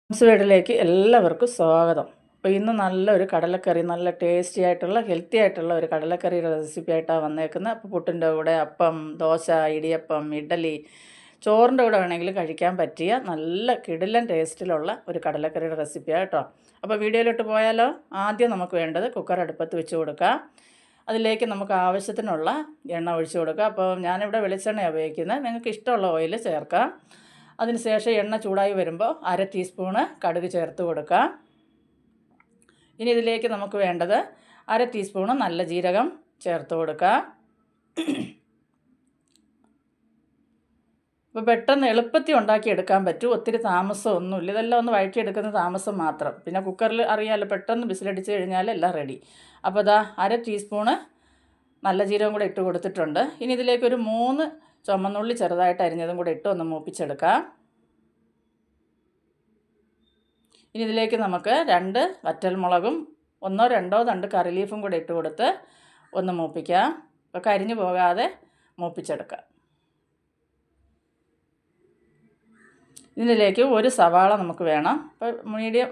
വീട്ടിലേക്ക് എല്ലാവർക്കും സ്വാഗതം. അപ്പോൾ ഇന്ന് നല്ലൊരു കടലക്കറി, നല്ല ടേസ്റ്റി ആയിട്ടുള്ള ഹെൽത്തി ആയിട്ടുള്ള ഒരു കടലക്കറിയുടെ റെസിപ്പി ആയിട്ടാണ് വന്നേക്കുന്നത്. അപ്പോൾ പുട്ടിൻ്റെ കൂടെ, അപ്പം, ദോശ, ഇടിയപ്പം, ഇഡ്ഡലി, ചോറിൻ്റെ കൂടെ വേണമെങ്കിൽ കഴിക്കാൻ പറ്റിയ നല്ല കിടിലൻ ടേസ്റ്റിലുള്ള ഒരു കടലക്കറിയുടെ റെസിപ്പിയാണ് കേട്ടോ. അപ്പോൾ വീഡിയോയിലോട്ട് പോയാലോ? ആദ്യം നമുക്ക് വേണ്ടത് കുക്കർ അടുപ്പത്ത് വെച്ച് കൊടുക്കുക. അതിലേക്ക് നമുക്ക് ആവശ്യത്തിനുള്ള എണ്ണ ഒഴിച്ച് കൊടുക്കുക. അപ്പോൾ ഞാനിവിടെ വെളിച്ചെണ്ണയാണ് ഉപയോഗിക്കുന്നത്. നിങ്ങൾക്ക് ഇഷ്ടമുള്ള ഓയിൽ ചേർക്കാം. അതിനുശേഷം എണ്ണ ചൂടായി വരുമ്പോൾ 1/2 ടീസ്പൂണ് കടുക് ചേർത്ത് കൊടുക്കുക. ഇനി ഇതിലേക്ക് നമുക്ക് വേണ്ടത് 1/2 ടീസ്പൂണ് നല്ല ജീരകം ചേർത്ത് കൊടുക്കുക. അപ്പോൾ പെട്ടെന്ന് എളുപ്പത്തിൽ ഉണ്ടാക്കിയെടുക്കാൻ പറ്റും. ഒത്തിരി താമസമൊന്നുമില്ല. ഇതെല്ലാം ഒന്ന് വഴറ്റിയെടുക്കുന്ന താമസം മാത്രം. പിന്നെ കുക്കറിൽ അറിയാമല്ലോ, പെട്ടെന്ന് വിസിലടിച്ച് കഴിഞ്ഞാൽ എല്ലാം റെഡി. അപ്പോൾ ഇതാ 1/2 ടീസ്പൂണ് നല്ല ജീരകം കൂടെ ഇട്ട് കൊടുത്തിട്ടുണ്ട്. ഇനി ഇതിലേക്കൊരു 3 ചുമന്നുള്ളി ചെറുതായിട്ട് അരിഞ്ഞതും കൂടെ ഇട്ട് ഒന്ന് മൂപ്പിച്ചെടുക്കാം. ഇനി ഇതിലേക്ക് നമുക്ക് 2 വറ്റൽമുളകും 1-2 തണ്ട് കറി ലീഫും കൂടെ ഇട്ട് കൊടുത്ത് ഒന്ന് മൂപ്പിക്കാം. അപ്പോൾ കരിഞ്ഞു പോകാതെ മൂപ്പിച്ചെടുക്കാം. ഇതിലേക്ക് ഒരു സവാള നമുക്ക് വേണം. അപ്പോൾ മീഡിയം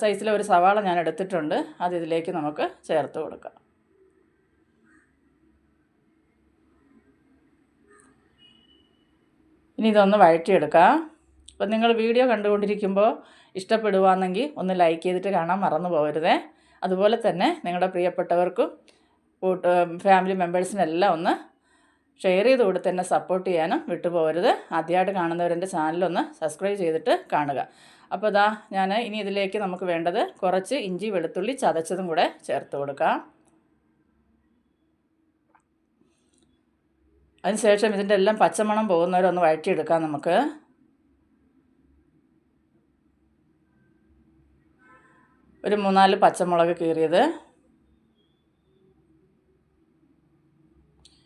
സൈസിലെ ഒരു സവാള ഞാൻ എടുത്തിട്ടുണ്ട്. അത് ഇതിലേക്ക് നമുക്ക് ചേർത്ത് കൊടുക്കാം. ഇനി ഇതൊന്ന് വഴറ്റിയെടുക്കാം. അപ്പോൾ നിങ്ങൾ വീഡിയോ കണ്ടുകൊണ്ടിരിക്കുമ്പോൾ ഇഷ്ടപ്പെടുവാണെങ്കിൽ ഒന്ന് ലൈക്ക് ചെയ്തിട്ട് കാണാൻ മറന്നു പോകരുതേ. അതുപോലെ തന്നെ നിങ്ങളുടെ പ്രിയപ്പെട്ടവർക്കും ഫാമിലി മെമ്പേഴ്സിനെല്ലാം ഒന്ന് ഷെയർ ചെയ്ത് കൊടുത്ത് തന്നെ സപ്പോർട്ട് ചെയ്യാനും വിട്ടുപോകരുത്. ആദ്യമായിട്ട് കാണുന്നവരെൻ്റെ ചാനലൊന്ന് സബ്സ്ക്രൈബ് ചെയ്തിട്ട് കാണുക. അപ്പോൾ ഇതാ ഞാൻ ഇനി ഇതിലേക്ക് നമുക്ക് വേണ്ടത് കുറച്ച് ഇഞ്ചി വെളുത്തുള്ളി ചതച്ചതും കൂടെ ചേർത്ത് കൊടുക്കാം. അതിനുശേഷം ഇതിൻ്റെ എല്ലാം പച്ചമണം പോകുന്നവരൊന്ന് വഴറ്റിയെടുക്കാം. നമുക്ക് ഒരു 3-4 പച്ചമുളക് കീറിയത്.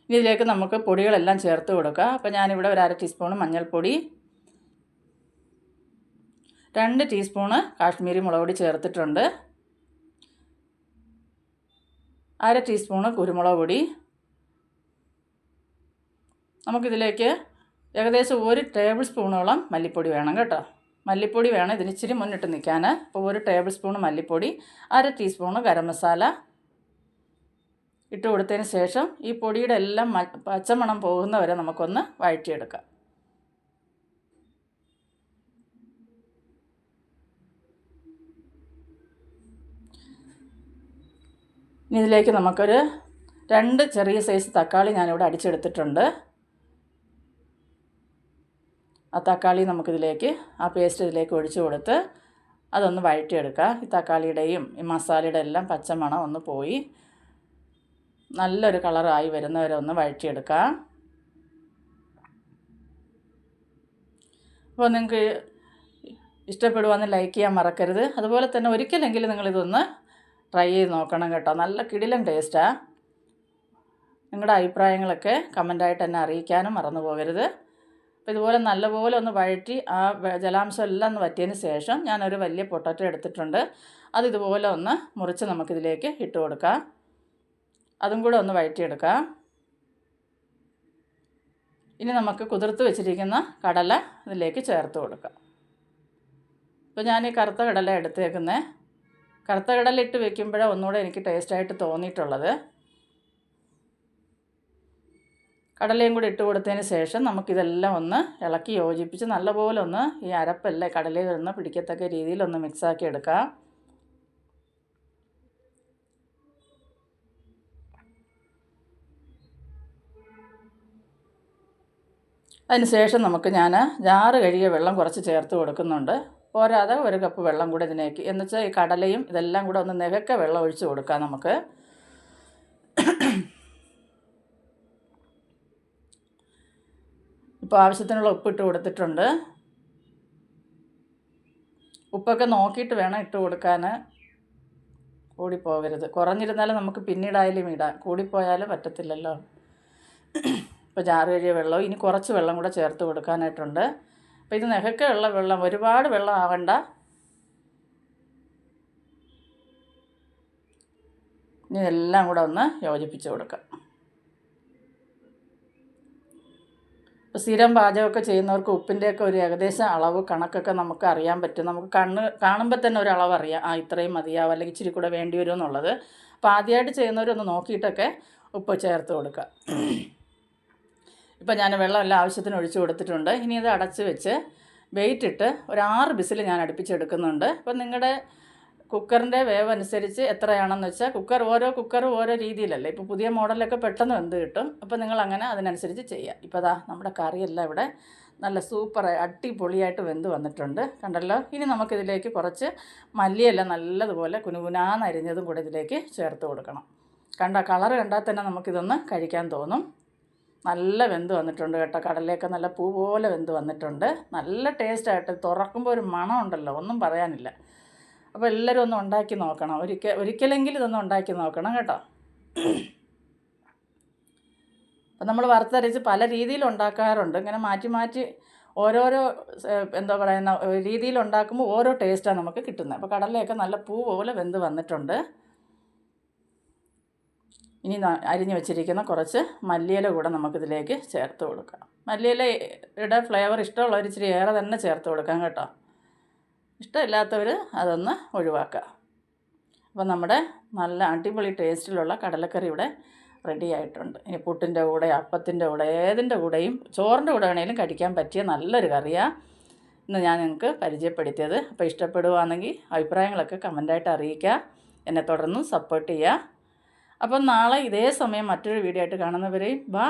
ഇനി ഇതിലേക്ക് നമുക്ക് പൊടികളെല്ലാം ചേർത്ത് കൊടുക്കുക. അപ്പോൾ ഞാനിവിടെ ഒരു 1/2 ടീസ്പൂണ് മഞ്ഞൾപ്പൊടി, 2 ടീസ്പൂണ് കാശ്മീരി മുളക് പൊടി ചേർത്തിട്ടുണ്ട്, 1/2 ടീസ്പൂണ് കുരുമുളക് പൊടി. നമുക്കിതിലേക്ക് ഏകദേശം 1 ടേബിൾ സ്പൂണോളം മല്ലിപ്പൊടി വേണം കേട്ടോ. മല്ലിപ്പൊടി വേണം ഇതിന് ഇച്ചിരി മുന്നിട്ട് നിൽക്കാൻ. അപ്പോൾ 1 ടേബിൾ സ്പൂൺ മല്ലിപ്പൊടി, 1/2 ടീസ്പൂണ് ഗരം മസാല ഇട്ട് കൊടുത്തതിന് ശേഷം ഈ പൊടിയുടെ എല്ലാം പച്ചമണം പോകുന്നവരെ നമുക്കൊന്ന് വഴറ്റിയെടുക്കാം. ഇനി ഇതിലേക്ക് നമുക്കൊരു 2 ചെറിയ സൈസ് തക്കാളി ഞാനിവിടെ അടിച്ചെടുത്തിട്ടുണ്ട്. ആ തക്കാളി നമുക്കിതിലേക്ക് ആ പേസ്റ്റ് ഇതിലേക്ക് ഒഴിച്ച് കൊടുത്ത് അതൊന്ന് വഴറ്റിയെടുക്കുക. ഈ തക്കാളിയുടെയും ഈ മസാലയുടെ എല്ലാം പച്ചമണം ഒന്ന് പോയി നല്ലൊരു കളറായി വരുന്നവരെ ഒന്ന് വഴറ്റിയെടുക്കുക. അപ്പോൾ നിങ്ങൾക്ക് ഇഷ്ടപ്പെടുവാന്ന് ലൈക്ക് ചെയ്യാൻ മറക്കരുത്. അതുപോലെ തന്നെ ഒരിക്കലെങ്കിലും നിങ്ങളിതൊന്ന് ട്രൈ ചെയ്ത് നോക്കണം കേട്ടോ. നല്ല കിടിലൻ ടേസ്റ്റാണ്. നിങ്ങളുടെ അഭിപ്രായങ്ങളൊക്കെ കമൻ്റായിട്ട് എന്നെ അറിയിക്കാനും മറന്നു പോകരുത്. അപ്പോൾ ഇതുപോലെ നല്ലപോലെ ഒന്ന് വഴറ്റി ആ ജലാംശം എല്ലാം ഒന്ന് വറ്റിയതിന് ശേഷം ഞാനൊരു വലിയ പൊട്ടാറ്റോ എടുത്തിട്ടുണ്ട്. അത് ഇതുപോലെ ഒന്ന് മുറിച്ച് നമുക്കിതിലേക്ക് ഇട്ട് കൊടുക്കാം. അതും കൂടെ ഒന്ന് വഴറ്റിയെടുക്കാം. ഇനി നമുക്ക് കുതിർത്ത് വെച്ചിരിക്കുന്ന കടല ഇതിലേക്ക് ചേർത്ത് കൊടുക്കാം. ഇപ്പോൾ ഞാൻ ഈ കറുത്ത കടല എടുത്തേക്കുന്നത്. കറുത്ത കടല ഇട്ട് വെക്കുമ്പോഴാണ് ഒന്നുകൂടെ എനിക്ക് ടേസ്റ്റായിട്ട് തോന്നിയിട്ടുള്ളത്. കടലയും കൂടി ഇട്ട് കൊടുത്തതിന് ശേഷം നമുക്കിതെല്ലാം ഒന്ന് ഇളക്കി യോജിപ്പിച്ച് നല്ലപോലെ ഒന്ന് ഈ അരപ്പല്ലേ കടലയിൽ നിന്ന് പിടിക്കത്തക്ക രീതിയിലൊന്ന് മിക്സാക്കി എടുക്കാം. അതിനുശേഷം നമുക്ക് ഞാൻ ജാറ് കഴുകിയ വെള്ളം കുറച്ച് ചേർത്ത് കൊടുക്കുന്നുണ്ട്. പോരാതെ 1 കപ്പ് വെള്ളം കൂടെ ഇതിലേക്ക്, എന്നുവെച്ചാൽ ഈ കടലയും ഇതെല്ലാം കൂടെ ഒന്ന് നികക്ക വെള്ളം ഒഴിച്ച് കൊടുക്കാം നമുക്ക്. ഇപ്പോൾ ആവശ്യത്തിനുള്ള ഉപ്പിട്ട് കൊടുത്തിട്ടുണ്ട്. ഉപ്പൊക്കെ നോക്കിയിട്ട് വേണം ഇട്ട് കൊടുക്കാൻ. കൂടിപ്പോകരുത്. കുറഞ്ഞിരുന്നാലും നമുക്ക് പിന്നീടായാലും ഇടാം. കൂടിപ്പോയാലും പറ്റത്തില്ലല്ലോ. ഇപ്പോൾ ജാറ് കഴുകിയ വെള്ളം ഇനി കുറച്ച് വെള്ളം കൂടെ ചേർത്ത് കൊടുക്കാനായിട്ടുണ്ട്. അപ്പോൾ ഇത് നികക്കെയുള്ള വെള്ളം, ഒരുപാട് വെള്ളം ആവണ്ട. ഇനി ഇതെല്ലാം കൂടെ ഒന്ന് യോജിപ്പിച്ച് കൊടുക്കാം. ഇപ്പോൾ സ്ഥിരം പാചകമൊക്കെ ചെയ്യുന്നവർക്ക് ഉപ്പിൻ്റെയൊക്കെ ഒരു ഏകദേശം അളവ് കണക്കൊക്കെ നമുക്ക് അറിയാൻ പറ്റും. നമുക്ക് കാണുമ്പോൾ തന്നെ ഒരു അളവ് അറിയാം, ഇത്രയും മതിയാവും അല്ലെങ്കിൽ ഇച്ചിരി കൂടെ വേണ്ടി വരും എന്നുള്ളത്. അപ്പോൾ ആദ്യമായിട്ട് ചെയ്യുന്നവരൊന്ന് നോക്കിയിട്ടൊക്കെ ഉപ്പ് ചേർത്ത് കൊടുക്കുക. ഇപ്പോൾ ഞാൻ വെള്ളമെല്ലാം ആവശ്യത്തിന് ഒഴിച്ച് കൊടുത്തിട്ടുണ്ട്. ഇനി ഇത് അടച്ച് വെച്ച് വെയിറ്റ് ഇട്ട് ഒരു 6 വിസിൽ ഞാൻ അടുപ്പിച്ചെടുക്കുന്നുണ്ട്. അപ്പോൾ നിങ്ങളുടെ കുക്കറിൻ്റെ വേവ് അനുസരിച്ച് എത്രയാണെന്ന് വെച്ചാൽ ഓരോ കുക്കറും ഓരോ രീതിയിലല്ലേ. ഇപ്പോൾ പുതിയ മോഡലൊക്കെ പെട്ടെന്ന് വെന്ത് കിട്ടും. അപ്പോൾ നിങ്ങളങ്ങനെ അതിനനുസരിച്ച് ചെയ്യുക. ഇപ്പോൾ നമ്മുടെ കറിയെല്ലാം ഇവിടെ നല്ല സൂപ്പർ അടിപൊളിയായിട്ട് വെന്ത് വന്നിട്ടുണ്ട്, കണ്ടല്ലോ. ഇനി നമുക്കിതിലേക്ക് കുറച്ച് മല്ലിയെല്ലാം നല്ലതുപോലെ കുനുകുനാന്ന് അരിഞ്ഞതും കൂടെ ഇതിലേക്ക് ചേർത്ത് കൊടുക്കണം. കളർ കണ്ടാൽ തന്നെ നമുക്കിതൊന്ന് കഴിക്കാൻ തോന്നും. നല്ല വെന്ത് വന്നിട്ടുണ്ട് കേട്ടോ. കടലയൊക്കെ നല്ല പൂ പോലെ വെന്ത് വന്നിട്ടുണ്ട്. നല്ല ടേസ്റ്റായിട്ട് തുറക്കുമ്പോൾ ഒരു മണം ഉണ്ടല്ലോ, ഒന്നും പറയാനില്ല. അപ്പോൾ എല്ലാവരും ഒന്ന് ഉണ്ടാക്കി നോക്കണം. ഒരിക്കലെങ്കിലും ഇതൊന്ന് ഉണ്ടാക്കി നോക്കണം കേട്ടോ. അപ്പം നമ്മൾ വറുത്തരച്ച് പല രീതിയിൽ ഉണ്ടാക്കാറുണ്ട്. ഇങ്ങനെ മാറ്റി മാറ്റി ഓരോരോ എന്താ പറയുന്ന രീതിയിൽ ഉണ്ടാക്കുമ്പോൾ ഓരോ ടേസ്റ്റാണ് നമുക്ക് കിട്ടുന്നത്. അപ്പോൾ കടലയൊക്കെ നല്ല പൂ പോലെ വെന്ത് വന്നിട്ടുണ്ട്. ഇനി അരിഞ്ഞ് വെച്ചിരിക്കുന്ന കുറച്ച് മല്ലിയില കൂടെ നമുക്കിതിലേക്ക് ചേർത്ത് കൊടുക്കാം. മല്ലിയിലയുടെ ഫ്ലേവർ ഇഷ്ടമുള്ളവർ ഇച്ചിരി ഏറെ തന്നെ ചേർത്ത് കൊടുക്കാം കേട്ടോ. ഇഷ്ടമില്ലാത്തവർ അതൊന്ന് ഒഴിവാക്കുക. അപ്പോൾ നമ്മുടെ നല്ല അടിപൊളി ടേസ്റ്റിലുള്ള കടലക്കറി ഇവിടെ റെഡി ആയിട്ടുണ്ട്. ഇനി പുട്ടിൻ്റെ കൂടെ, അപ്പത്തിൻ്റെ കൂടെ, ഏതിൻ്റെ കൂടെയും, ചോറിൻ്റെ കൂടെ വേണമെങ്കിലും കഴിക്കാൻ പറ്റിയ നല്ലൊരു കറിയാണ് ഇന്ന് ഞാൻ നിങ്ങൾക്ക് പരിചയപ്പെടുത്തിയത്. അപ്പോൾ ഇഷ്ടപ്പെടുകയാണെങ്കിൽ അഭിപ്രായങ്ങളൊക്കെ കമൻ്റായിട്ട് അറിയിക്കുക. എന്നെ തുടർന്നും സപ്പോർട്ട് ചെയ്യുക. അപ്പം നാളെ ഇതേ സമയം മറ്റൊരു വീഡിയോ ആയിട്ട് കാണുന്നവരെയും ബൈ.